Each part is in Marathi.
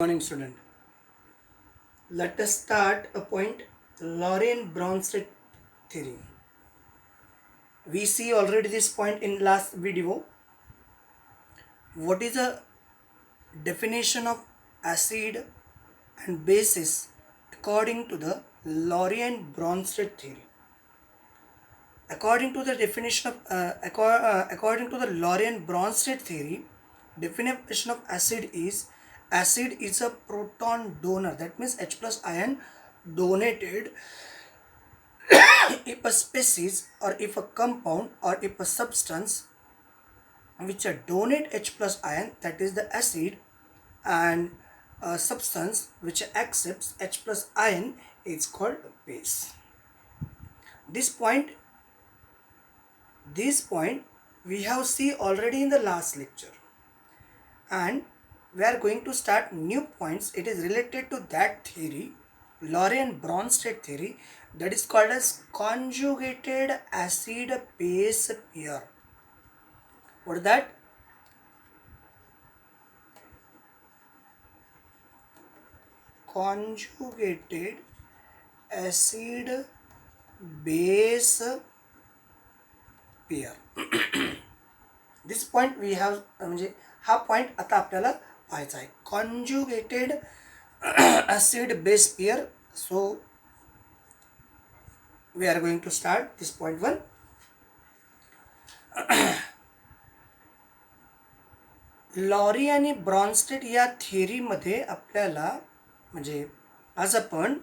Morning student. Let us start a point Lorentz-Bronsted theory. We see already this point in last video. What is the definition of acid and bases according to the Lorentz-Bronsted theory? According to the definition of according to the Lorentz-Bronsted theory, definition of acid is a proton donor. That means H plus ion donated if a species or if a compound or if a substance which a donate H plus ion, that is the acid, and a substance which accepts H plus ion is called base. This point we have seen already in the last lecture, and we are going to start new points. It is related to that theory, Lorentz-Bronsted theory, that is called as conjugated acid base pair. What is that? Conjugated acid base pair. This point we have म्हणजे हा पॉइंट आता आपल्याला पाहायचा आहे. Conjugated acid base pair. So we are going to start this point 1. Lorry आणि ब्रॉन्स्टेड या थिअरीमध्ये आपल्याला म्हणजे आज आपण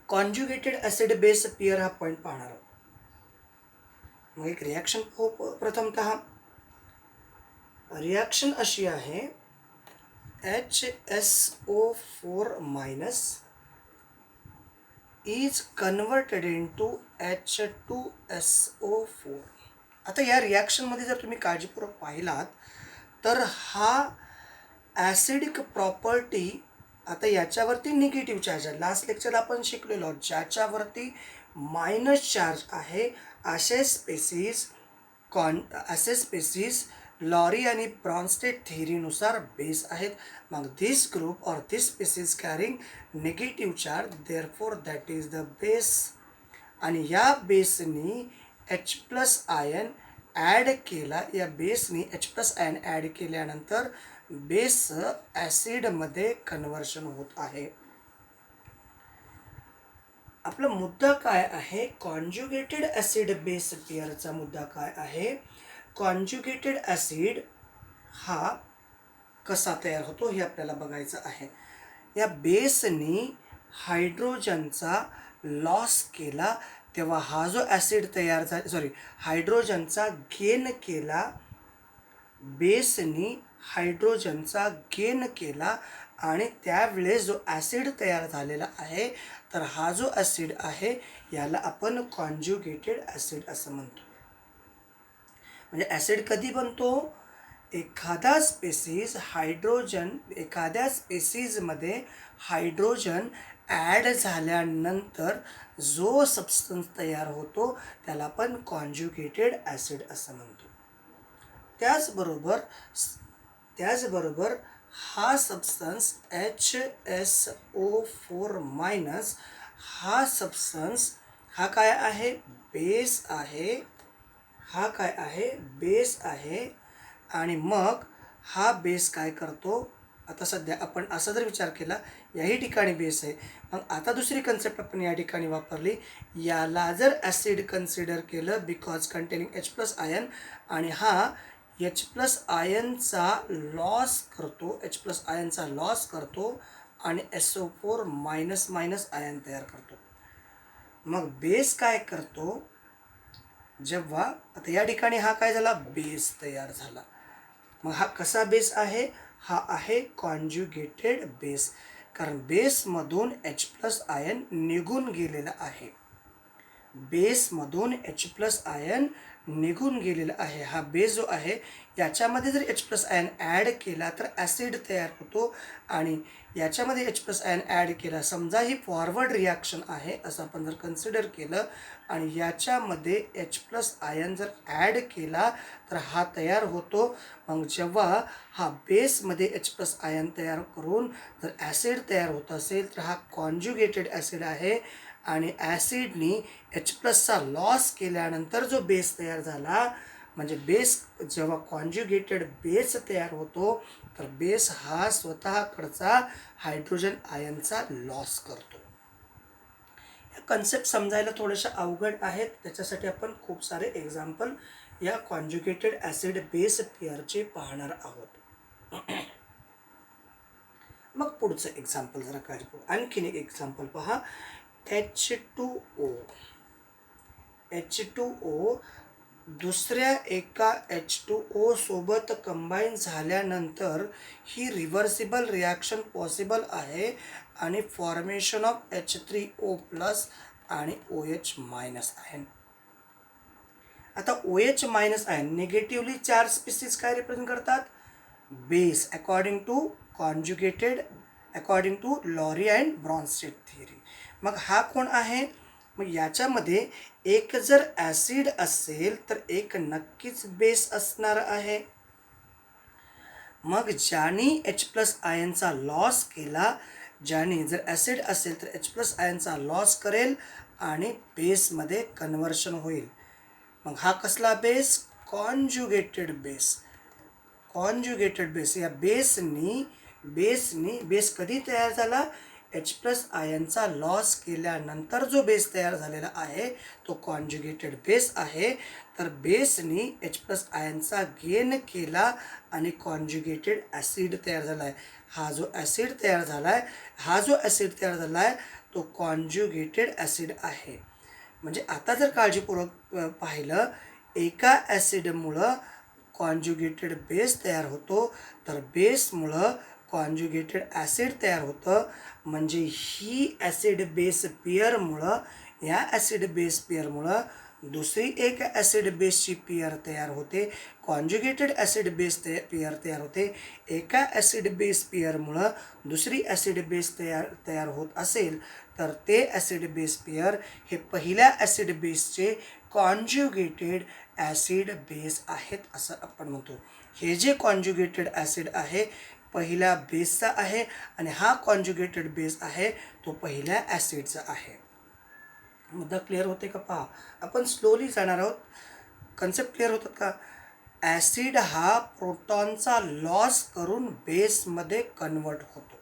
कॉन्जुगेटेड ॲसिड बेस पेअर हा पॉईंट पाहणार आहोत. मग एक रिॲक्शन प्रथमतः रिॲक्शन अशी आहे, HSO4 minus is converted into H2SO4. आता या रिॲक्शनमध्ये जर तुम्ही काळजीपूर्वक पाहिलात तर हा ॲसिडिक प्रॉपर्टी आता याच्यावरती निगेटिव्ह चार्ज आहे. लास्ट लेक्चर आपण शिकलेलो ज्याच्यावरती मायनस चार्ज आहे असे स्पेसिस लॉरी आणि ब्रॉन्स्टेड थिअरीनुसार बेस आहेत. मग this group or this species carrying negative charge, therefore that is the base. आणि या बेसनी H प्लस आयन ॲड केला. या बेसनी H प्लस आयन ॲड केल्यानंतर बेस ॲसिडमध्ये कन्वर्शन होत आहे. आपला मुद्दा काय आहे? कॉन्जुगेटेड ॲसिड बेस पेअरचा मुद्दा काय आहे? कॉन्जुगेटेड ॲसिड हा कसा तयार होतो हे आपल्याला बघायचं आहे. या बेसनी हायड्रोजनचा लॉस केला तेव्हा हा जो ॲसिड तयार झाला, हायड्रोजनचा गेन केला. बेसनी हायड्रोजनचा गेन केला आणि त्यावेळेस जो ॲसिड तयार झालेला आहे, तर हा जो ॲसिड आहे याला आपण कॉन्जुगेटेड ॲसिड असं म्हणतो. म्हणजे ॲसिड कधी बनतो? एखादा स्पेसिसमध्ये हायड्रोजन ॲड झाल्यानंतर जो सबस्टन्स तयार होतो त्याला आपण कॉन्जुगेटेड ॲसिड असं म्हणतो. त्याचबरोबर हा सबस्टन्स HSO4 मायनस हा सबस्टन्स हा काय आहे? बेस आहे. हा काय आहे? बेस आहे. आणि मग हा बेस काय करतो? आता सध्या आपण असा जर विचार केला, याही ठिकाणी बेस आहे, मग आता दुसरी कन्सेप्ट आपण या ठिकाणी वापरली. याला जर ॲसिड कन्सिडर केलं because containing H plus ion, आणि हा H प्लस आयनचा लॉस करतो आणि SO4 मायनस मायनस आयन तयार करतो. मग बेस काय करतो? जेव्हा आता या ठिकाणी हा काय झाला? बेस तयार झाला. मग हा कसा बेस आहे? हा आहे कॉन्जुगेटेड बेस, कारण बेसमधून H प्लस आयन निघून गेलेला आहे. बेसमधून H प्लस आयन निघून गेलेला आहे. हा बेस जो आहे याच्यामध्ये जर H प्लस आयन ॲड केला तर ॲसिड तयार होतो आणि याच्यामध्ये H प्लस आयन ॲड केला, समजा ही फॉरवर्ड रिॲक्शन आहे असं आपण जर कन्सिडर केलं आणि याच्यामध्ये H प्लस आयन जर ॲड केला तर हा तयार होतो. मग जेव्हा हा बेसमध्ये H प्लस आयन तयार करून जर ॲसिड तयार होत असेल तर हा कॉन्ज्युगेटेड ॲसिड आहे आणि ॲसिडनी H प्लसचा लॉस केल्यानंतर जो बेस तयार झाला, म्हणजे बेस जेव्हा कॉन्ज्युगेटेड बेस तयार होतो तर बेस हा स्वतःकडचा हायड्रोजन आयनचा लॉस करतो. या कन्सेप्ट समजायला थोडेसे अवघड आहेत, त्याच्यासाठी आपण खूप सारे एक्झाम्पल या कॉन्ज्युगेटेड ॲसिड बेस पेअरचे पाहणार आहोत. मग पुढचं एक्झाम्पल जरा काळजीपूर्वक आणखीन एक एक्झाम्पल पहा. H2O. H2O दुसऱ्या एका H2O सोबत कंबाईन झाल्यानंतर ही रिव्हर्सिबल रिॲक्शन पॉसिबल आहे आणि फॉर्मेशन ऑफ H3O प्लस आणि OH मायनस आयन. आता OH minus ion negatively charge species काय रिप्रेझेंट करतात? Base according to Lowry and Bronsted theory. मग हा कोण आहे? मग याच्यामध्ये एक जर ॲसिड असेल तर एक नक्कीच बेस असणार आहे. मग ज्याने H प्लस आयनचा लॉस केला, ज्याने जर ॲसिड असेल तर H प्लस आयनचा लॉस करेल आणि बेसमध्ये कन्व्हर्शन होईल. मग हा कसला base? Conjugated base. Conjugated base. या बेस कधी तयार झाला? H प्लस आयनचा लॉस केल्यानंतर जो बेस तयार झालेला आहे तो कॉन्ज्युगेटेड बेस आहे. तर बेसनी H प्लस आयनचा गेन केला आणि कॉन्ज्युगेटेड ॲसिड तयार झाला आहे. हा जो ॲसिड तयार झाला आहे तो कॉन्ज्युगेटेड ॲसिड आहे. म्हणजे आता जर काळजीपूर्वक पाहिलं, एका ॲसिडमुळं कॉन्ज्युगेटेड बेस तयार होतो तर बेसमुळं कॉन्ज्युगेटेड ॲसिड तयार होतं. म्हणजे ही ॲसिड बेस पेअरमुळं दुसरी एक ॲसिड बेसची पेअर तयार होते. कॉन्ज्युगेटेड ॲसिड बेस पेअर तयार होते. एका ॲसिड बेस पेअरमुळं दुसरी ॲसिड बेस तयार होत असेल तर ते ॲसिड बेस पेअर हे पहिल्या ॲसिड बेसचे कॉन्ज्युगेटेड ॲसिड बेस आहेत असं आपण म्हणतो. हे जे कॉन्ज्युगेटेड ॲसिड आहे पहिल्या बेसचा आहे आणि हा कॉन्ज्युगेटेड बेस आहे तो पहिल्या ॲसिडचा आहे. मुद्दा क्लिअर होते का? पहा, आपण स्लोली जाणार आहोत. कन्सेप्ट क्लिअर होतात का? ॲसिड हा प्रोटॉनचा लॉस करून बेसमध्ये कन्वर्ट होतो.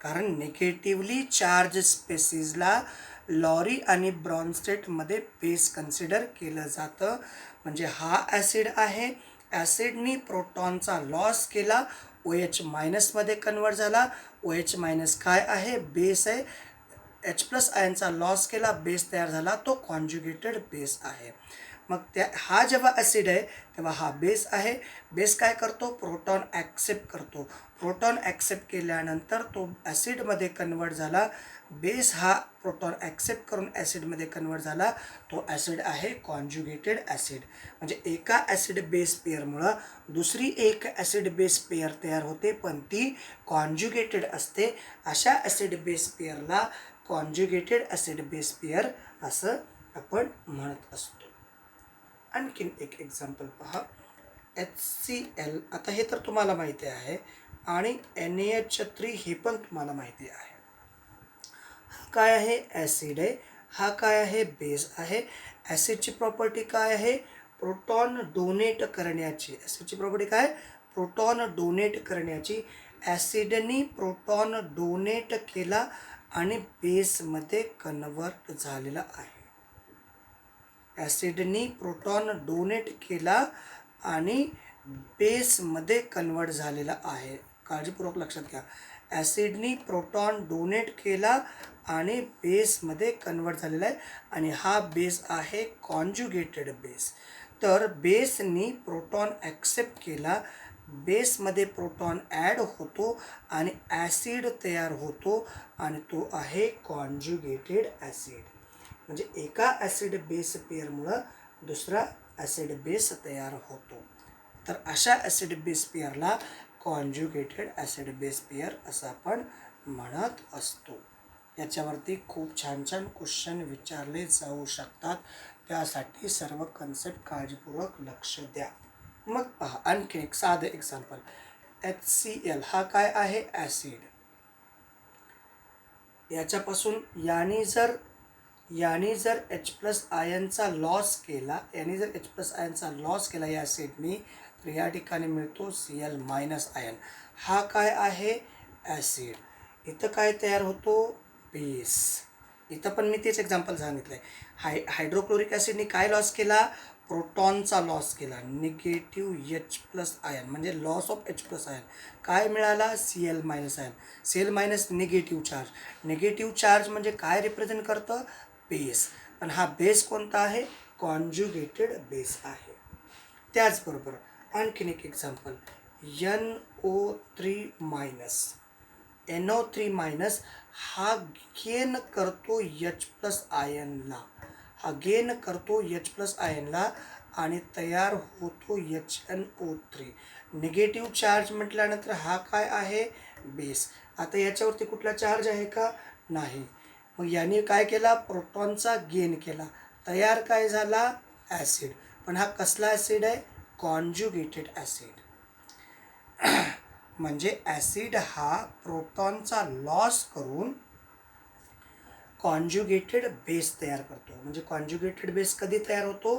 कारण निगेटिव्हली चार्ज स्पेसीजला लॉरी आणि ब्रॉन्स्टेटमध्ये बेस कन्सिडर केलं जातं. म्हणजे हा ॲसिड आहे, ॲसिडनी प्रोटॉनचा लॉस केला, OH मायनसमध्ये कन्वर्ट झाला. OH मायनस काय आहे? बेस आहे. H प्लस आयनचा लॉस केला, बेस तयार झाला, तो कॉन्ज्युगेटेड बेस आहे. मग हा जेव्हा ॲसिड आहे तेव्हा हा बेस आहे. बेस काय करतो? प्रोटॉन ॲक्सेप्ट करतो. प्रोटॉन ॲक्सेप्ट केल्यानंतर तो ॲसिडमध्ये कन्वर्ट झाला. बेस हा प्रोटॉन ॲक्सेप्ट करून ॲसिडमध्ये कन्वर्ट झाला, तो ॲसिड आहे कॉन्ज्युगेटेड ॲसिड. म्हणजे एका ॲसिड बेस पेअरमुळं दुसरी एक ॲसिड बेस पेअर तयार होते, पण ती कॉन्ज्युगेटेड असते. अशा ॲसिड बेस पेअरला कॉन्ज्युगेटेड ॲसिड बेस पेअर असं आपण म्हणत असतो. आणखीन एक एक्झाम्पल पहा. HCl. आता हे तर तुम्हाला माहिती आहे आणि NaH3 हे पण तुम्हाला माहिती आहे. हा काय आहे? ॲसिड आहे. हा काय आहे? बेस आहे. ॲसिडची प्रॉपर्टी काय आहे? प्रोटॉन डोनेट करण्याची. ॲसिडची प्रॉपर्टी काय? प्रोटॉन डोनेट करण्याची. ॲसिडनी प्रोटॉन डोनेट केला आणि बेसमध्ये कन्वर्ट झालेला आहे. ॲसिडनी प्रोटॉन डोनेट केला आणि बेसमध्ये कन्वर्ट झालेला आहे. काळजीपूर्वक लक्षात घ्या. ॲसिडनी प्रोटॉन डोनेट केला आणि बेसमध्ये कन्वर्ट झालेला आहे आणि हा बेस आहे कॉन्ज्युगेटेड बेस. तर बेसनी प्रोटॉन ॲक्सेप्ट केला, बेसमध्ये प्रोटॉन ॲड होतो आणि ॲसिड तयार होतो आणि तो आहे कॉन्ज्युगेटेड ॲसिड. म्हणजे एका ॲसिड बेस पेअरमुळं दुसरा ॲसिड बेस तयार होतो. तर अशा ॲसिड बेस पेअरला कॉन्ज्युगेटेड ॲसिड बेस पेअर असं आपण म्हणत असतो. याच्यावरती खूप छान छान क्वेश्चन विचारले जाऊ शकतात. त्यासाठी सर्व कन्सेप्ट काळजीपूर्वक लक्ष द्या. मग पहा आणखी एक साधं एक्झाम्पल. HCl हा काय आहे? ॲसिड. याच्यापासून याने जर H प्लस आयनचा लॉस केला या ॲसिडनी, तर या ठिकाणी मिळतो Cl मायनस आयन. हा काय आहे? ॲसिड. इथं काय तयार होतो? बेस. इथं पण मी तेच एक्झाम्पल सांगितलं आहे. हायड्रोक्लोरिक ॲसिडने काय लॉस केला? प्रोटॉनचा लॉस केला. निगेटिव्ह H प्लस आयन म्हणजे loss of H plus ion. काय मिळाला? Cl minus ion. Cl minus negative charge. Negative charge म्हणजे काय रिप्रेझेंट करतं? बेस. पण हा बेस कोणता आहे? कॉन्ज्युगेटेड बेस आहे. त्याचबरोबर आणखीन एक example. NO3 minus. NO3 minus हा गेन करतो H प्लस आयनला. H प्लस आयनला आणि तयार होतो HNO3. निगेटिव्ह चार्ज म्हटल्यानंतर हा काय आहे? बेस. आता याच्यावरती कुठला चार्ज आहे का? नाही. मग याने काय केला? प्रोटॉनचा गेन केला. तयार काय झाला? ॲसिड. पण हा कसला ॲसिड आहे? Conjugated acid. म्हणजे ॲसिड हा प्रोटॉनचा लॉस करून कॉन्ज्युगेटेड बेस तयार करतो. म्हणजे कॉन्ज्युगेटेड बेस कधी तयार होतो?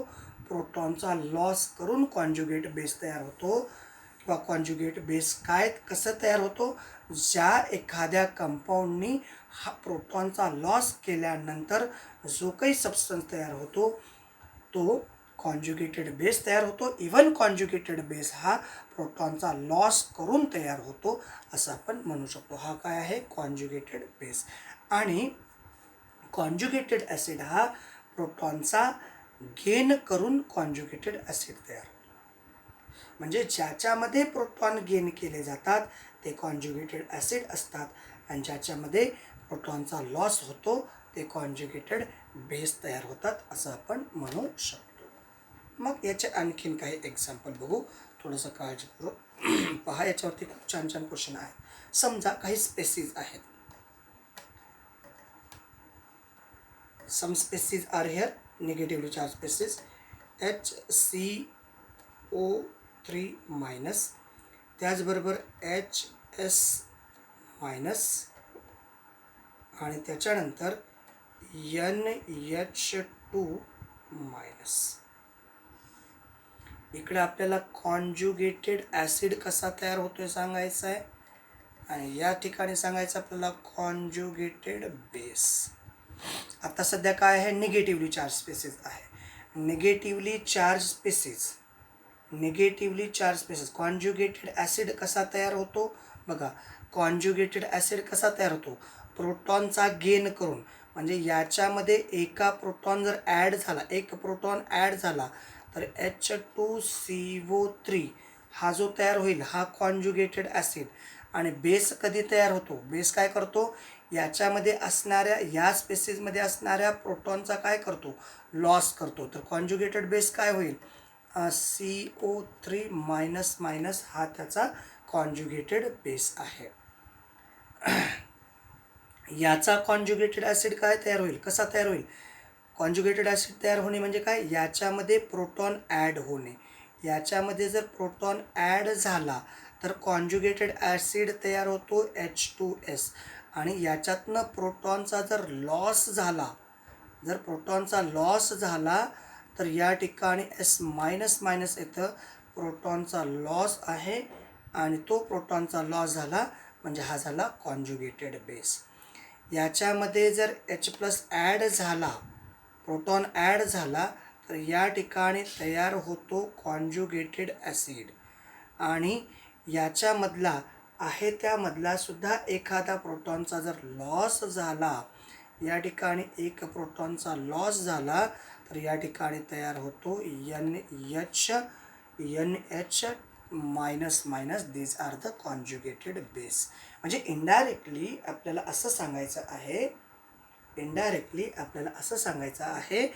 प्रोटॉनचा लॉस करून कॉन्ज्युगेट बेस तयार होतो. किंवा कॉन्ज्युगेट बेस कसं तयार होतो? ज्या एखाद्या कंपाऊंडनी हा प्रोटॉनचा लॉस केल्यानंतर जो काही सबस्टन्स तयार होतो तो कॉन्ज्युगेटेड बेस तयार होतो. इवन कॉन्ज्युगेटेड बेस हा प्रोटॉनचा लॉस करून तयार होतो असं आपण म्हणू शकतो. हा काय आहे? Conjugated base. आणि कॉन्ज्युगेटेड ॲसिड हा प्रोटॉनचा गेन करून कॉन्ज्युगेटेड ॲसिड तयार होतो. म्हणजे ज्याच्यामध्ये प्रोटॉन गेन केले जातात ते कॉन्ज्युगेटेड ॲसिड असतात आणि ज्याच्यामध्ये प्रोटॉनचा लॉस होतो ते कॉन्ज्युगेटेड बेस तयार होतात असं आपण म्हणू शकतो. मग याचे आणखीन काही एक्झाम्पल बघू. थोडंसं काळजीपूर्वक पहा. याच्यावरती खूप छान छान क्वेश्चन आहेत. समजा काही स्पेसीज आहेत. Some species are here, negatively charged species. HCO3 minus, त्याचबरोबर HS मायनस आणि त्याच्यानंतर NH2 मायनस. इकडे आपल्याला कॉन्ज्युगेटेड ॲसिड कसा तयार होतोय सांगायचं आहे आणि या ठिकाणी सांगायचं आपल्याला कॉन्ज्युगेटेड बेस. आता सध्या काय आहे? निगेटिव्हली चार्ज स्पेसिस आहे. Negatively charge spaces conjugated acid कसा तयार होतो? बघा, कॉन्ज्युगेटेड ॲसिड कसा तयार होतो? प्रोटॉनचा गेन करून. म्हणजे याच्यामध्ये एक प्रोटॉन ॲड झाला तर H2CO3 हा जो तयार होईल हा कॉन्ज्युगेटेड ॲसिड. आणि बेस कधी तयार होतो? बेस काय करतो? या स्पेसिसमध्ये असणाऱ्या प्रोटॉनचा काय करतो? लॉस करतो. तर कॉन्ज्युगेटेड बेस काय होईल? CO3 मायनस मायनस हा त्याचा कॉन्ज्युगेटेड बेस आहे. याचा कॉन्ज्युगेटेड ॲसिड काय तयार होईल? कसा तयार होईल? कॉन्ज्युगेटेड ॲसिड तयार होणे म्हणजे काय? याच्यामध्ये प्रोटॉन ॲड होणे. याच्यामध्ये जर प्रोटॉन ॲड झाला तर कॉन्ज्युगेटेड ॲसिड तयार होतो H2S. आणि याच्यातनं प्रोटॉनचा जर प्रोटॉनचा लॉस झाला तर या ठिकाणी S मायनस मायनस येतं. प्रोटॉनचा लॉस आहे आणि तो प्रोटॉनचा लॉस झाला म्हणजे हा झाला कॉन्ज्युगेटेड बेस. याच्यामध्ये जर H प्लस प्रोटॉन ॲड झाला तर या ठिकाणी तयार होतो कॉन्ज्युगेटेड ॲसिड. आणि याच्यामधला त्यामधला सुद्धा एखादा प्रोटॉनचा जर लॉस झाला, या ठिकाणी एक प्रोटॉनचा लॉस झाला तर या ठिकाणी तयार होतो NH minus minus. These are the conjugated base. म्हणजे इनडायरेक्टली आपल्याला असं सांगायचं आहे इनडायरेक्टली आपल्याला असं सांगायचं आहे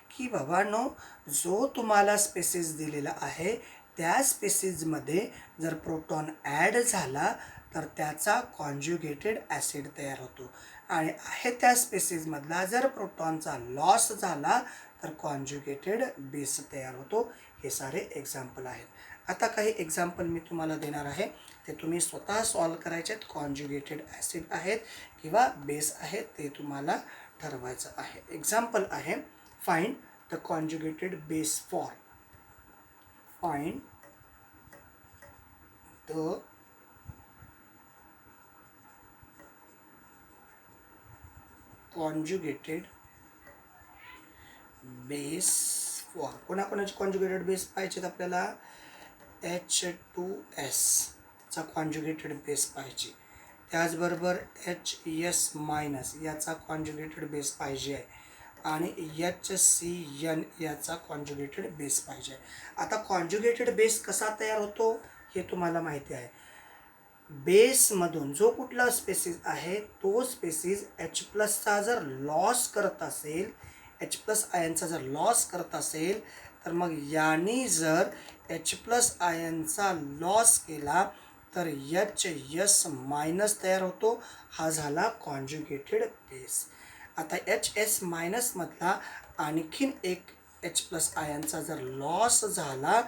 की बाबांनो, जो तुम्हाला स्पेसिस दिलेला आहे त्या स्पेसिसमध्ये जर प्रोटॉन ॲड झाला तर त्याचा कॉन्ज्युगेटेड ॲसिड तयार होतो, आणि आहे त्या स्पेसिसमधला जर प्रोटॉनचा लॉस झाला तर कॉन्ज्युगेटेड बेस तयार होतो. हे सारे एक्झाम्पल आहेत. आता काही एक्झाम्पल मी तुम्हाला देणार आहे, ते तुम्ही स्वतः सॉल्व करायचे आहेत. कॉन्ज्युगेटेड ॲसिड आहेत किंवा बेस आहेत ते तुम्हाला ठरवायचं आहे. एक्झाम्पल आहे, find the conjugated base for. Find the conjugated base for. कोणाकोणाचे कॉन्ज्युगेटेड बेस पाहिजेत आपल्याला? H2S चा कॉन्ज्युगेटेड बेस पाहिजे. त्याचबरोबर HS मायनस याचा कॉन्ज्युगेटेड बेस पाहिजे आहे, आणि HCN याचा कॉन्ज्युगेटेड बेस पाहिजे आहे. आता कॉन्ज्युगेटेड बेस कसा तयार होतो हे तुम्हाला माहिती आहे. बेसमधून जो कुठला स्पेसिस आहे तो स्पेसिस H प्लसचा जर लॉस करत असेल, H प्लस आयनचा जर लॉस करत असेल, तर मग यांनी जर H प्लस आयनचा लॉस केला तर HS मायनस तयार होतो. हा झाला कॉन्ज्युगेटेड बेस. आता HS मायनसमधला आणखीन एक H प्लस आयनचा जर लॉस झाला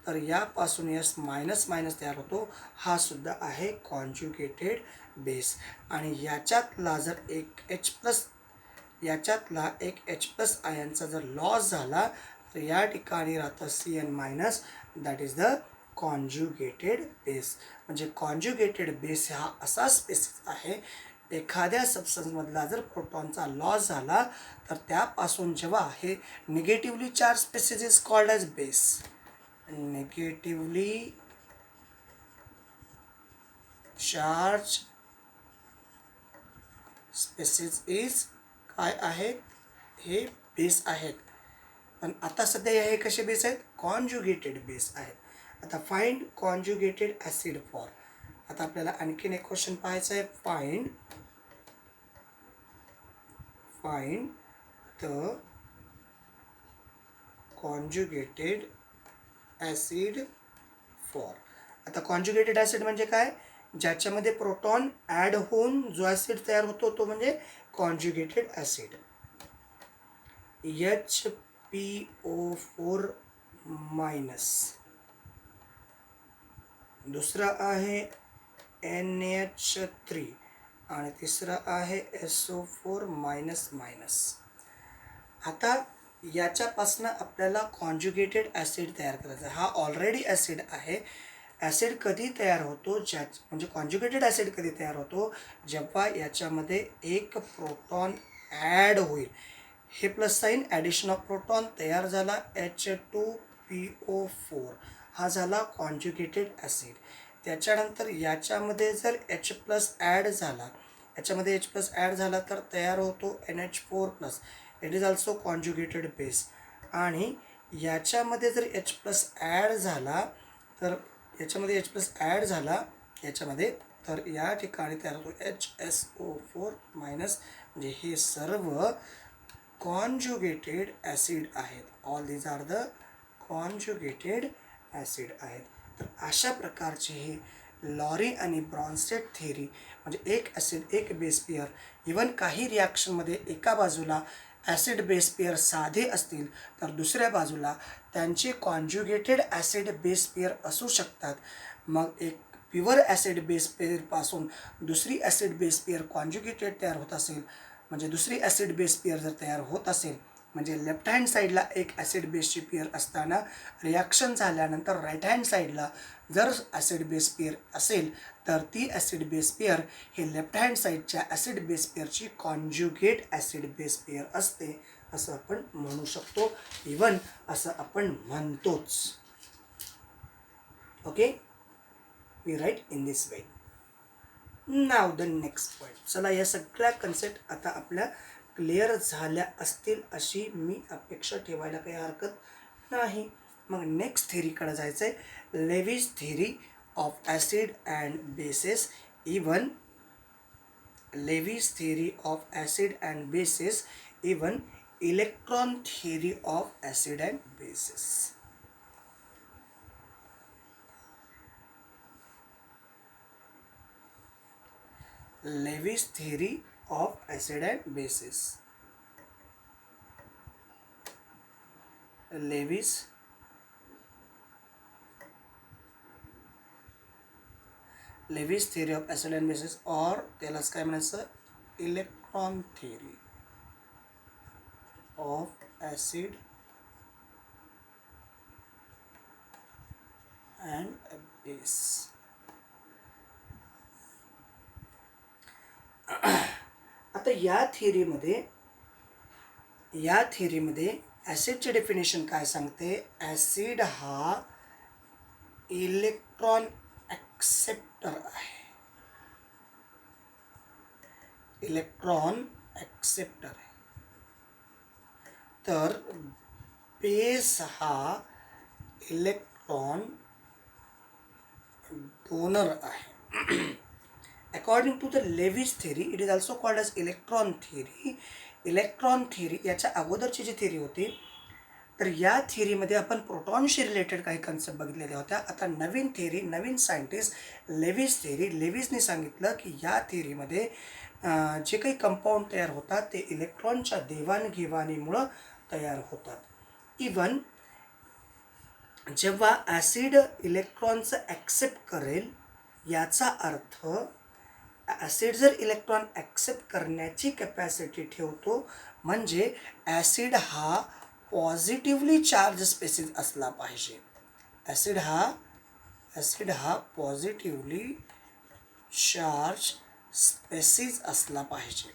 तर यापासून S मायनस मायनस तयार होतो. हा सुद्धा आहे कॉन्ज्युगेटेड बेस. आणि याच्यातला एक H प्लस आयनचा जर लॉस झाला तर या ठिकाणी राहतं CN minus, that is the conjugated base. म्हणजे कॉन्ज्युगेटेड बेस हा असा स्पेसिस आहे, एखाद्या सबस्टन्समधला जर प्रोटॉनचा लॉस झाला तर त्यापासून जेव्हा हे negatively charge species is called as base. Negatively charge species is काय आहेत? हे बेस आहेत. पण आता सध्या हे कसे बेस आहेत? कॉन्ज्युगेटेड बेस आहेत. आता फाइंड कॉन्ज्युगेटेड ॲसिड फॉर. आता आपल्याला आणखीन एक क्वेश्चन पाहायचं आहे. Find the conjugated acid for. आता कॉन्ज्युगेटेड ॲसिड म्हणजे काय? ज्याच्यामध्ये प्रोटॉन ॲड होऊन जो ॲसिड तयार होतो तो म्हणजे कॉन्ज्युगेटेड ॲसिड. HPO4 मायनस, दुसरा आहे NH3, आणि तिसरा आहे SO4 मायनस मायनस. आता याच्यापासनं आपल्याला कॉन्ज्युगेटेड ॲसिड तयार करायचा. हा ऑलरेडी ॲसिड आहे. ॲसिड कधी तयार होतो? म्हणजे कॉन्ज्युगेटेड ॲसिड कधी तयार होतो? जेव्हा याच्यामध्ये एक प्रोटॉन ॲड होईल. हे plus sign addition of proton तयार झाला H2PO4, हा झाला कॉन्ज्युगेटेड ॲसिड. त्याच्यानंतर याच्यामध्ये जर H प्लस ॲड झाला, याच्यामध्ये H प्लस ॲड झाला तर तयार होतो NH4 plus. It is also conjugated base. आणि याच्यामध्ये जर H प्लस ॲड झाला तर याच्यामध्ये तर या ठिकाणी तयार होतो HSO4 मायनस. म्हणजे हे सर्व कॉन्ज्युगेटेड ॲसिड आहेत. All these are the conjugated acid आहेत. तर अशा प्रकारचे हे लॉरी आणि ब्रॉन्स्टेड थेरी, म्हणजे एक ॲसिड एक बेस पेअर. इवन काही रिॲक्शनमध्ये एका बाजूला ॲसिड बेस पेअर साधे असतील तर दुसऱ्या बाजूला त्यांचे कॉन्ज्युगेटेड ॲसिड बेस पेअर असू शकतात. मग एक प्युअर ॲसिड बेस पेअरपासून दुसरी ॲसिड बेस पेअर कॉन्ज्युगेटेड तयार होत असेल, म्हणजे दुसरी ॲसिड बेस पेअर जर तयार होत असेल, म्हणजे लेफ्ट हँड साईडला एक ॲसिड बेसची पेअर असताना रिॲक्शन झाल्यानंतर राईट हँड साईडला जर ॲसिड बेस पेअर असेल तर ती ॲसिड बेस पेअर हे लेफ्ट हँड साईडच्या ॲसिड बेस पेअरची कॉन्ज्युगेट ॲसिड बेस पेअर असते, असं आपण म्हणू शकतो. इवन असं आपण म्हणतोच. Okay, we write in this way. Now the next point. चला, या सगळ्या कन्सेप्ट आता आपल्या क्लिअर झाल्या असतील अशी मी अपेक्षा ठेवायला काही हरकत नाही. मग नेक्स्ट थेरीकडे जायचं आहे. Lewis theory of acid and bases. Even Levy's theory of acid and bases, even electron theory of acid and bases. Levy's theory of acid and bases. Levy's theory of acid and bases, or त्यालाच काय म्हणायचं, electron theory of acid and base. आता या थिअरीमध्ये ॲसिडचे डेफिनेशन काय सांगते, ॲसिड हा इलेक्ट्रॉन ॲक्सेप्टर आहे. इलेक्ट्रॉन ॲक्सेप्टर आहे. तर बेस हा इलेक्ट्रॉन डोनर आहे. According to the Lewis theory, it is also called as electron theory. Electron theory याच्या अगोदरची जी थिअरी होती, तर या थिअरीमध्ये आपण प्रोटॉनशी रिलेटेड काही कन्सेप्ट बघितलेल्या होत्या. आता नवीन थिअरी, नवीन सायंटिस्ट, लेविज थिअरी. लेविजने सांगितलं की या थिअरीमध्ये जे काही कंपाऊंड तयार होतात ते इलेक्ट्रॉनच्या देवाणघेवाणीमुळं तयार होतात. इवन जेव्हा ॲसिड इलेक्ट्रॉनचं ॲक्सेप्ट करेल, याचा अर्थ ॲसिड जर इलेक्ट्रॉन ॲक्सेप्ट करण्याची कॅपॅसिटी ठेवतो, म्हणजे ॲसिड हा पॉझिटिव्हली चार्ज स्पेसिस असला पाहिजे. ॲसिड हा पॉझिटिव्हली चार्ज स्पेसिस असला पाहिजे.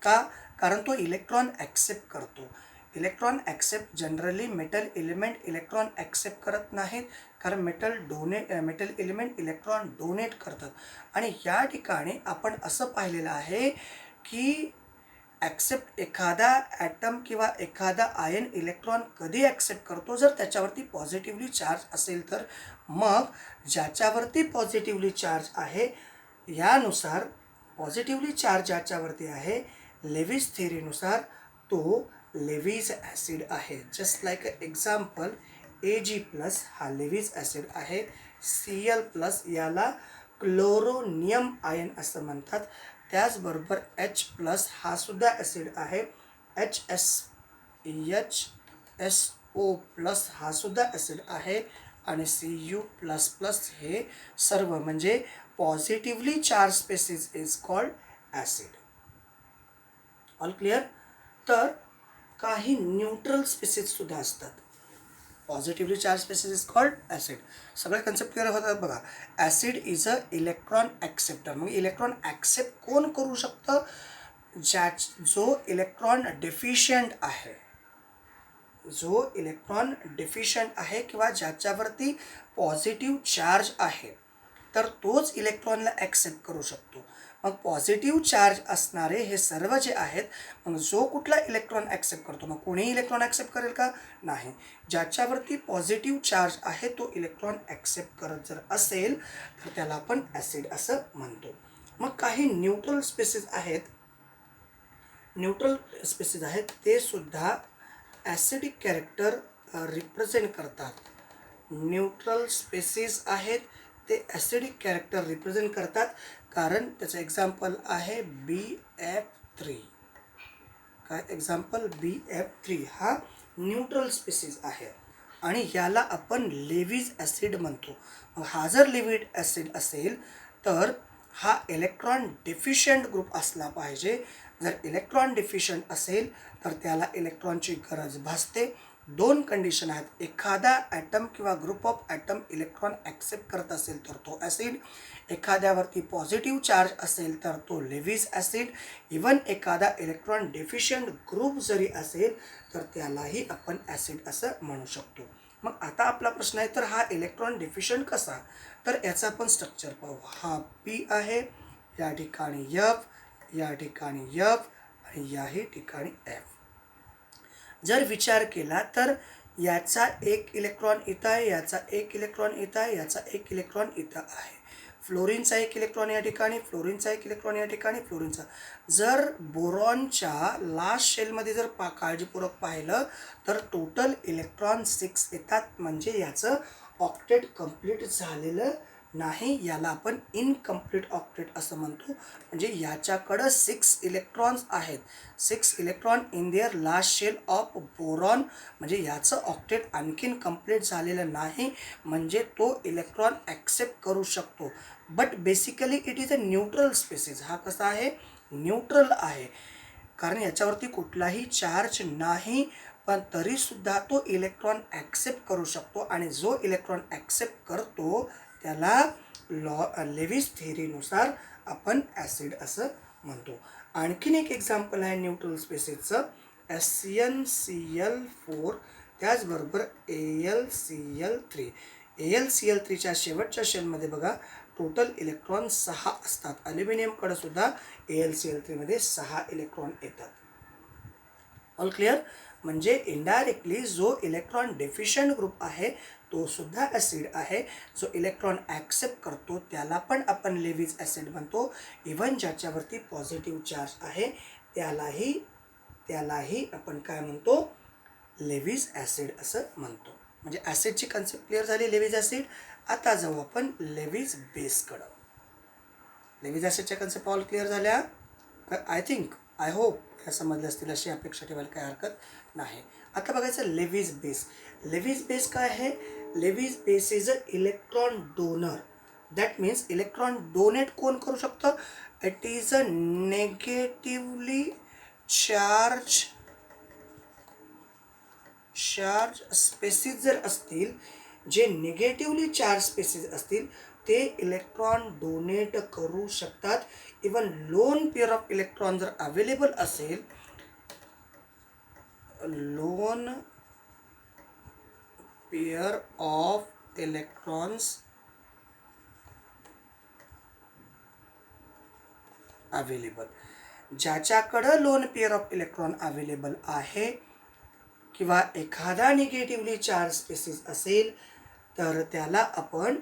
का? कारण तो इलेक्ट्रॉन ॲक्सेप्ट करतो. Electron accept generally metal element electron accept करत नाहीत, कारण मेटल एलिमेंट इलेक्ट्रॉन डोनेट करतात. आणि या ठिकाणी आपण असं पाहिलेलं आहे की ॲक्सेप्ट एखादा ॲटम किंवा एखादा आयन इलेक्ट्रॉन कधी ॲक्सेप्ट करतो, जर त्याच्यावरती पॉझिटिव्हली चार्ज असेल तर. मग ज्याच्यावरती पॉझिटिव्हली चार्ज आहे, यानुसार पॉझिटिव्हली चार्ज ज्याच्यावरती आहे, लेविज थेरीनुसार तो लेविज ॲसिड आहे. जस्ट लाईक एक्झाम्पल, Ag+ हा लेविज ॲसिड आहे. Cl+ याला क्लोरोनियम आयन असं म्हणतात. त्याचबरोबर H+ हा सुद्धा ॲसिड आहे. HSO+ हा सुद्धा ॲसिड आहे. आणि Cu++ हे सर्व म्हणजे positively charge species is called acid. All clear? तर काही न्यूट्रल स्पेसिस सुद्धा असतात. Positively charge species is called acid. सगळे कन्सेप्ट क्लिअर होतात बघा. Acid is a electron acceptor. मग इलेक्ट्रॉन ॲक्सेप्ट कोण करू शकतं? जो इलेक्ट्रॉन डेफिशियंट आहे, किंवा ज्याच्यावरती पॉझिटिव्ह चार्ज आहे, तर तोच इलेक्ट्रॉनला ॲक्सेप्ट करू शकतो. मग पॉझिटिव्ह चार्ज असणारे हे सर्व जे आहेत, मग जो कुठला इलेक्ट्रॉन ॲक्सेप्ट करतो, मग कोणीही इलेक्ट्रॉन ॲक्सेप्ट करेल का? नाही. ज्याच्यावरती पॉझिटिव्ह चार्ज आहे तो इलेक्ट्रॉन ॲक्सेप्ट करत जर असेल तर त्याला आपण ॲसिड असं म्हणतो. मग काही न्यूट्रल स्पेसिस आहेत, ते सुद्धा ॲसिडिक कॅरेक्टर रिप्रेझेंट करतात. न्यूट्रल स्पेसिस आहेत ते ॲसिडिक कॅरेक्टर रिप्रेझेंट करतात. कारण त्याचं एक्झाम्पल आहे BF3. काय एक्झाम्पल? BF3 हा न्यूट्रल स्पेसिस आहे आणि याला आपण लेविज ॲसिड म्हणतो. हा जर लेविज ॲसिड असेल तर हा इलेक्ट्रॉन डेफिशियंट ग्रुप असला पाहिजे. जर इलेक्ट्रॉन डेफिशियंट असेल तर त्याला इलेक्ट्रॉनची गरज भासते. 2 कंडिशन आहेत. एखादा ॲटम किंवा group of atom electron accept करत असेल तर तो ॲसिड. एखाद्यावरती पॉझिटिव्ह चार्ज असेल तर तो लेविज ॲसिड. इवन एखादा इलेक्ट्रॉन डेफिशियंट ग्रुप जरी असेल तर त्यालाही आपण ॲसिड असं म्हणू शकतो. मग आता आपला प्रश्न आहे, तर हा इलेक्ट्रॉन डेफिशियंट कसा? तर याचं आपण स्ट्रक्चर पाहू. हा P आहे, या ठिकाणी F, या ठिकाणी F आणि याही ठिकाणी F. जर विचार केला तर याचा एक इलेक्ट्रॉन इथं आहे, याचा एक इलेक्ट्रॉन इथं आहे, याचा एक इलेक्ट्रॉन इथं आहे. फ्लोरीनचा एक इलेक्ट्रॉन या ठिकाणी, फ्लोरीनचा एक इलेक्ट्रॉन या ठिकाणी, फ्लोरीनचा. जर बोरॉनच्या लास्ट शेलमध्ये जर काळजीपूर्वक पाहिलं तर टोटल इलेक्ट्रॉन 6 येतात, म्हणजे याचं ऑक्टेट कंप्लीट झालेलं नाही. याला आपण इनकम्प्लीट ऑक्टेट असं म्हणतो. म्हणजे याच्याकडं 6 इलेक्ट्रॉन्स आहेत, 6 electron in their last shell of boron, म्हणजे याचं ऑक्टेट आणखीन कंप्लीट झालेलं नाही, म्हणजे तो इलेक्ट्रॉन ॲक्सेप्ट करू शकतो. But basically it is a neutral species. हा कसा आहे? न्यूट्रल आहे, कारण याच्यावरती कुठलाही चार्ज नाही, पण तरीसुद्धा तो इलेक्ट्रॉन ॲक्सेप्ट करू शकतो. आणि जो इलेक्ट्रॉन ॲक्सेप्ट करतो त्याला लेविस थेअरीनुसार आपण ॲसिड असं म्हणतो. आणखीन एक एक्झाम्पल आहे न्यूट्रल स्पेसिसचं, SnCl4, त्याचबरोबर AlCl3. AlCl3च्या शेवटच्या शेलमध्ये बघा टोटल इलेक्ट्रॉन 6 असतात. ॲल्युमिनियमकडे सुद्धा AlCl3मध्ये 6 इलेक्ट्रॉन येतात. All clear? म्हणजे इनडायरेक्टली जो इलेक्ट्रॉन डेफिशियंट ग्रुप आहे तो सुद्धा ॲसिड आहे. जो इलेक्ट्रॉन ॲक्सेप्ट करतो त्याला पण आपण लेविस ॲसिड म्हणतो. इव्हन ज्याच्यावरती पॉझिटिव्ह चार्ज आहे त्यालाही आपण काय म्हणतो? लेविस ॲसिड असं म्हणतो. म्हणजे ॲसिडची कन्सेप्ट क्लिअर झाली, लेविस ॲसिड. आता जाऊ आपण लेविस बेसकडं. लेविस ॲसिडच्या कन्सेप्ट ऑल क्लिअर झाल्या? आय होप ह्या समजल्या असतील अशी अपेक्षा ठेवायला काही हरकत नाही. आता बघायचं लेविस बेस. लेविस बेस काय आहे? Lewis base is a electron donor. That means electron donate कोण करू शकतं? It is a negatively charge species जर असतील, जे निगेटिव्हली चार्ज स्पेसिस असतील ते इलेक्ट्रॉन डोनेट करू शकतात. Even lone pair of electron जर अवेलेबल असेल, lone pair of electrons available, ज्याच्याकडं lone pair of electron available आहे किंवा एखादा निगेटिव्हली चार्ज स्पेसिस असेल तर त्याला आपण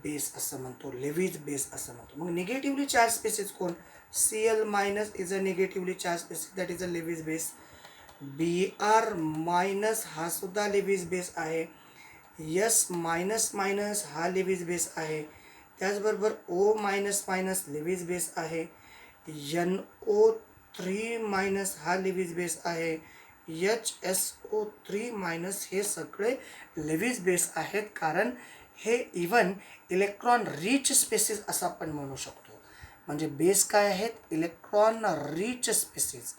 बेस असं म्हणतो, लेविस बेस असं म्हणतो. मग निगेटिव्हली चार्ज स्पेसिस कोण? Cl minus is a negatively charge species, that is a Lewis base. Br minus हा सुद्धा लेविस बेस आहे. S मायनस मायनस हा लेविस बेस आहे. त्याचबरोबर O minus minus Lewis base आहे. NO3 मायनस हा लेविस बेस आहे. HSO3 मायनस हे सगळे लेविस बेस आहेत, कारण हे इवन इलेक्ट्रॉन रिच स्पेसिस असं आपण म्हणू शकतो. म्हणजे बेस काय आहेत? Electron rich species.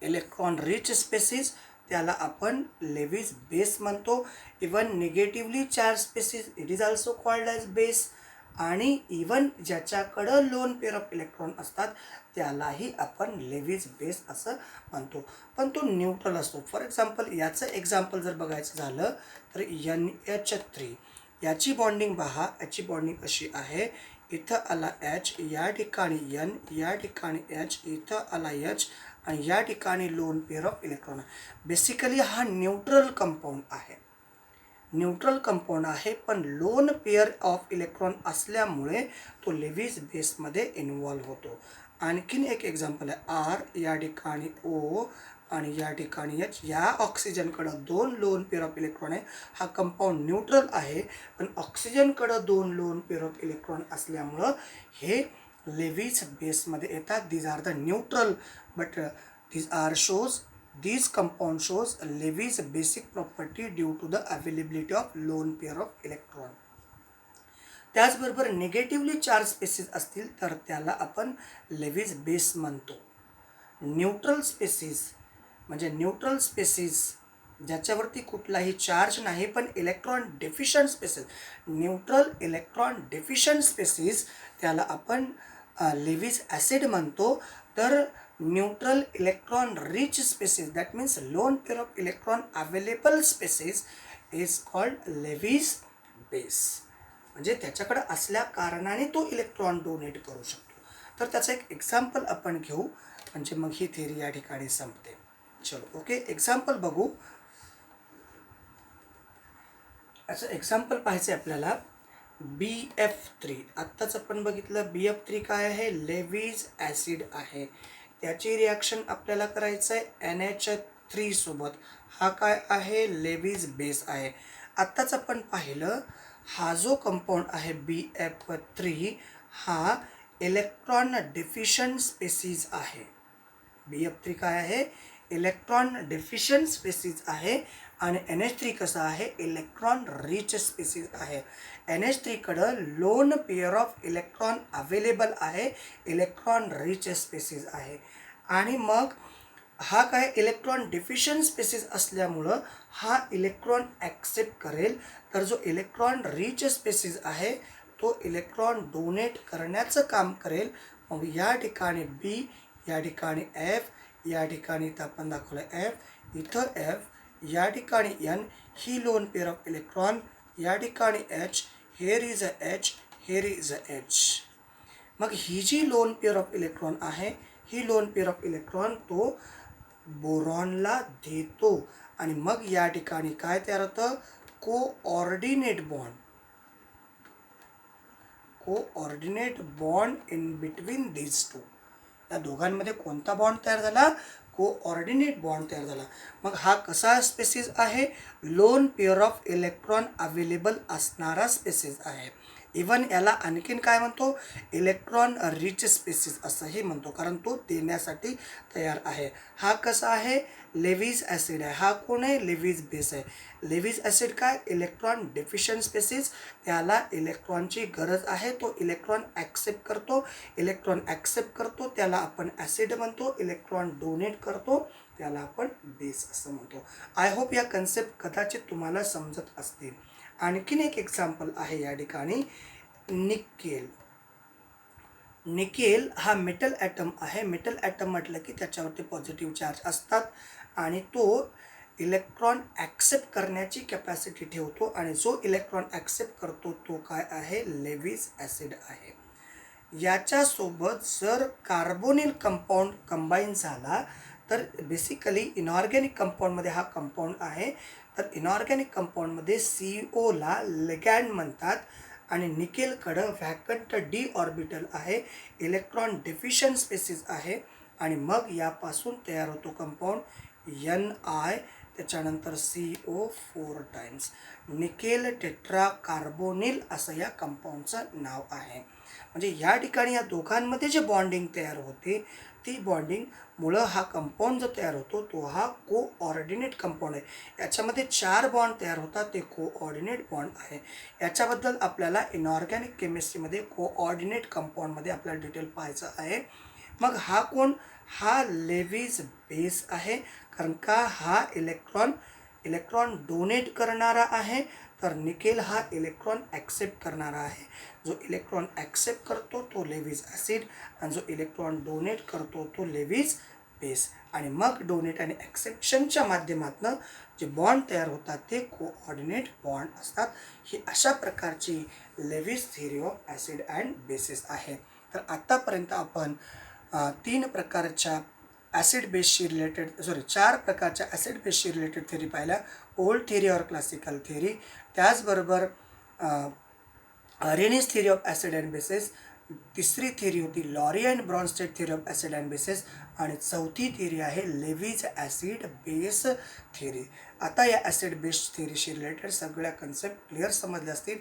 Electron rich species त्याला आपण लेविस बेस म्हणतो. Even negatively charge species it is also called as base. आणि इवन ज्याच्याकडं लोन पेअर ऑफ इलेक्ट्रॉन असतात त्यालाही आपण लेविस बेस असं म्हणतो, पण तो न्यूट्रल असतो. फॉर एक्झाम्पल याचं एक्झाम्पल जर बघायचं झालं तर NH3, याची बॉन्डिंग पहा. याची बॉन्डिंग अशी आहे, इथं आला H, या ठिकाणी N, या ठिकाणी H, इथं आला H आणि या ठिकाणी loan pair of electron. Basically हा न्यूट्रल कंपाऊंड आहे, न्यूट्रल कंपाऊंड आहे, पण लोन पेअर ऑफ इलेक्ट्रॉन असल्यामुळे तो लेविस बेसमध्ये इन्व्हॉल्व होतो. आणखीन एक एक्झाम्पल आहे R, या ठिकाणी O आणि या ठिकाणी H. या ऑक्सिजनकडं 2 लोन पेअर ऑफ इलेक्ट्रॉन आहे. हा कंपाऊंड न्यूट्रल आहे, पण ऑक्सिजनकडं 2 लोन पेअर ऑफ इलेक्ट्रॉन असल्यामुळं हे लेविस बेसमध्ये येतात. These are the neutral, but these compound shows Lewis basic property due to the availability of lone pair of electron. त्याचबरोबर निगेटिव्हली चार्ज स्पेसिस असतील तर त्याला आपण लेविस बेस म्हणतो. न्यूट्रल स्पेसिस म्हणजे न्यूट्रल स्पेसिस ज्याच्यावरती कुठलाही चार्ज नाही पण electron deficient species, neutral electron deficient species, त्याला आपण लेविस ॲसिड म्हणतो. तर neutral electron rich species, that means lone pair of electron available species is called Lewis base. म्हणजे त्याच्याकडे असल्या कारणाने तो इलेक्ट्रॉन डोनेट करू शकतो. तर त्याचं एक एक्झाम्पल आपण घेऊ, म्हणजे मग ही थिअरी या ठिकाणी संपते. चलो ओके, एक्झाम्पल बघू. असं एक्झाम्पल पाहायचं आहे आपल्याला. BF3 आत्ताच आपण बघितलं. BF3 काय आहे? लेव्हिज ॲसिड आहे. त्याची रिॲक्शन आपल्याला करायचं आहे NH3 सोबत. हा काय आहे? लेव्हिज बेस आहे. आत्ताच आपण पाहिलं हा जो कंपाऊंड आहे BF3 हा इलेक्ट्रॉन डिफिशियंट स्पेसीज आहे. BF3 काय आहे? इलेक्ट्रॉन डिफिशियंट स्पेसीज आहे. आणि NH3 कसं आहे? इलेक्ट्रॉन रिच स्पेसीज आहे. NH3 कडं loan pair of electron available आहे, इलेक्ट्रॉन रिच स्पेसीज आहे. आणि मग हा काय इलेक्ट्रॉन डिफिशियंट स्पेसीज असल्यामुळं हा इलेक्ट्रॉन ॲक्सेप्ट करेल. तर जो इलेक्ट्रॉन रिच स्पेसीज आहे तो इलेक्ट्रॉन डोनेट करण्याचं काम करेल. मग या ठिकाणी B, या ठिकाणी F, या ठिकाणी इथं आपण दाखवलं F, इथं F, या ठिकाणी N, he loan pair of electron, या ठिकाणी H, hair is a H, hair is a H. मग ही जी लोन पेअर ऑफ इलेक्ट्रॉन आहे, ही लोन पेअर ऑफ इलेक्ट्रॉन तो बोरॉनला देतो. आणि मग या ठिकाणी काय तयार होतं? Coordinate bond. Coordinate bond in between these two. या दोघांमध्ये कोणता बॉन्ड तयार झाला? कोऑर्डिनेट बॉन्ड तयार झाला. मग हा कसा स्पेसीज आहे? Loan pair of electron available असणारा स्पेसीज आहे. इवन याला आणखीन काय म्हणतो? इलेक्ट्रॉन रिच स्पेसीज असंही म्हणतो, कारण तो देण्यासाठी तयार आहे. हा कसा आहे? लेव्हिज ॲसिड आहे. हा कोण आहे? लेव्हिज बेस आहे. लेव्हिज ॲसिड काय? Electron deficient species. त्याला इलेक्ट्रॉनची गरज आहे, तो इलेक्ट्रॉन ॲक्सेप्ट करतो. इलेक्ट्रॉन ॲक्सेप्ट करतो त्याला आपण ॲसिड म्हणतो. इलेक्ट्रॉन डोनेट करतो त्याला आपण बेस असं म्हणतो. आय होप या कन्सेप्ट कदाचित तुम्हाला समजत असतील. आणखीन एक एक्झाम्पल आहे या ठिकाणी. निकेल. निकेल हा मेटल ॲटम आहे. मेटल ॲटम म्हटलं की त्याच्यावरती पॉझिटिव्ह चार्ज असतात आणि तो इलेक्ट्रॉन ॲक्सेप्ट करण्याची कॅपॅसिटी ठेवतो. आणि जो इलेक्ट्रॉन ॲक्सेप्ट करतो तो काय आहे? लेव्हिज ॲसिड आहे. याच्यासोबत जर कार्बोनिल कंपाऊंड कंबाईन झाला तर बेसिकली इनऑर्गॅनिक कंपाऊंडमध्ये हा कंपाऊंड आहे. तर इनऑर्गॅनिक कंपाऊंडमध्ये CO ला लिगॅंड म्हणतात. आणि निकेलकडं व्हॅकंट D ऑर्बिटल आहे, इलेक्ट्रॉन डिफिशियंट स्पेसीज आहे. आणि मग यापासून तयार होतो कंपाऊंड Ni, त्याच्यानंतर CO 4 times. Nickel tetra carbonyl असं या कंपाऊंडचं नाव आहे. म्हणजे या ठिकाणी या दोघांमध्ये जे बॉन्डिंग तयार होते ती बॉन्डिंगमुळं हा कंपाऊंड जो तयार होतो तो हा कोऑर्डिनेट कंपाऊंड आहे. याच्यामध्ये 4 बॉन्ड तयार होतात, ते कोऑर्डिनेट बॉन्ड आहे. याच्याबद्दल आपल्याला इनऑर्गॅनिक केमिस्ट्रीमध्ये कोऑर्डिनेट कंपाऊंडमध्ये आपल्याला डिटेल पाहायचं आहे. मग हा कोण? हा लेव्हिज बेस आहे. कारण का? हा इलेक्ट्रॉन डोनेट करणारा आहे. तर निकेल हा इलेक्ट्रॉन ॲक्सेप्ट करणारा आहे. जो इलेक्ट्रॉन ॲक्सेप्ट करतो तो लेव्हिज ॲसिड आणि जो इलेक्ट्रॉन डोनेट करतो तो लेव्हिज बेस. आणि मग डोनेट आणि ॲक्सेप्शनच्या माध्यमातून जे बॉन्ड तयार होतात ते कोऑर्डिनेट बॉन्ड असतात. ही अशा प्रकारची Lewis theory of acid and bases आहे. तर आत्तापर्यंत आपण 3 प्रकारच्या ॲसिड बेसशी रिलेटेड 4 प्रकारच्या ॲसिड बेसशी रिलेटेड थिअरी पाहिल्या. Old theory or classical theory, त्याचबरोबर Arrhenius theory of acid and bases, तिसरी थिअरी होती Lowry and Bronsted theory of acid and bases, आणि चौथी थिअरी आहे लेव्हिज ॲसिड बेस थिअरी. आता या ॲसिड बेस थिअरीशी रिलेटेड सगळ्या कन्सेप्ट क्लिअर समजल्या असतील.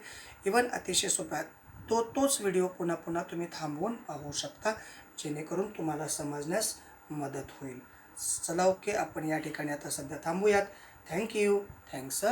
इवन अतिशय सोप्या तोच व्हिडिओ पुन्हा पुन्हा तुम्ही थांबवून पाहू शकता, जेणेकरून तुम्हाला समजण्यास मदत होईल. चला ओके, आपण या ठिकाणी आता सध्या थांबूयात. थँक्यू. थँक्स